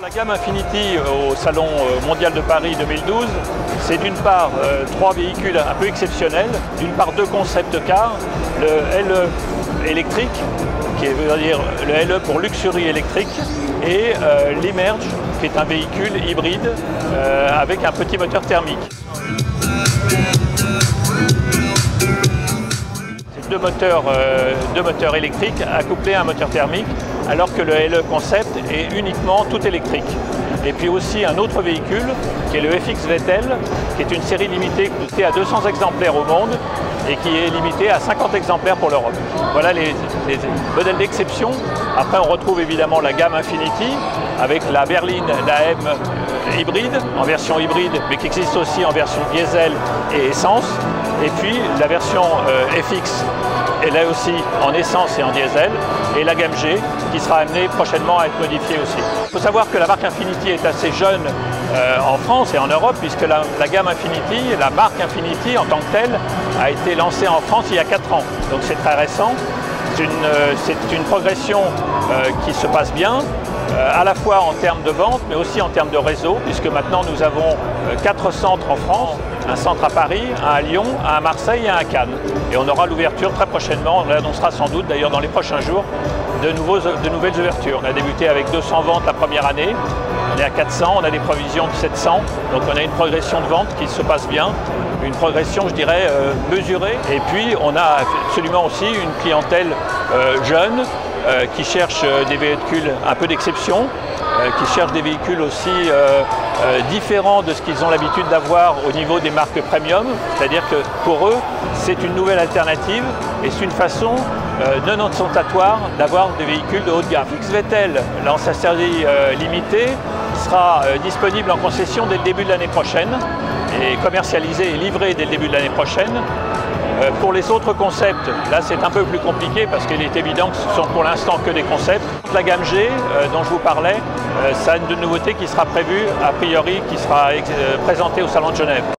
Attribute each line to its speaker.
Speaker 1: La gamme Infiniti au Salon mondial de Paris 2012, c'est d'une part 3 véhicules un peu exceptionnels, d'une part 2 concept cars, le LE électrique, qui veut dire le LE pour luxury électrique, et l'Emerge, qui est un véhicule hybride avec un petit moteur thermique. C'est deux moteurs électriques accouplés à un moteur thermique, alors que le LE Concept est uniquement tout électrique. Et puis aussi un autre véhicule, qui est le FX VTEL, qui est une série limitée à 200 exemplaires au monde et qui est limitée à 50 exemplaires pour l'Europe. Voilà les modèles d'exception. Après, on retrouve évidemment la gamme Infiniti avec la berline, la M hybride, en version hybride, mais qui existe aussi en version diesel et essence. Et puis la version FX, elle est aussi en essence et en diesel, et la gamme G qui sera amenée prochainement à être modifiée aussi. Il faut savoir que la marque Infiniti est assez jeune en France et en Europe, puisque la gamme Infiniti, la marque Infiniti en tant que telle, a été lancée en France il y a 4 ans. Donc c'est très récent. C'est une progression qui se passe bien, à la fois en termes de vente, mais aussi en termes de réseau, puisque maintenant nous avons 4 centres en France, un centre à Paris, un à Lyon, un à Marseille et un à Cannes. Et on aura l'ouverture très prochainement, on l'annoncera sans doute d'ailleurs dans les prochains jours, de nouvelles ouvertures. On a débuté avec 200 ventes la première année, on est à 400, on a des provisions de 700, donc on a une progression de vente qui se passe bien, une progression je dirais mesurée. Et puis on a absolument aussi une clientèle jeune qui cherche des véhicules un peu d'exception, qui cherchent des véhicules aussi différents de ce qu'ils ont l'habitude d'avoir au niveau des marques premium, c'est-à-dire que pour eux, c'est une nouvelle alternative et c'est une façon non ostentatoire d'avoir des véhicules de haut de gamme. FX VTEL, dans sa série limitée, sera disponible en concession dès le début de l'année prochaine et commercialisé et livré dès le début de l'année prochaine. Pour les autres concepts, là c'est un peu plus compliqué parce qu'il est évident que ce sont pour l'instant que des concepts. La gamme G dont je vous parlais, ça a une nouveauté qui sera prévue, a priori, qui sera présentée au Salon de Genève.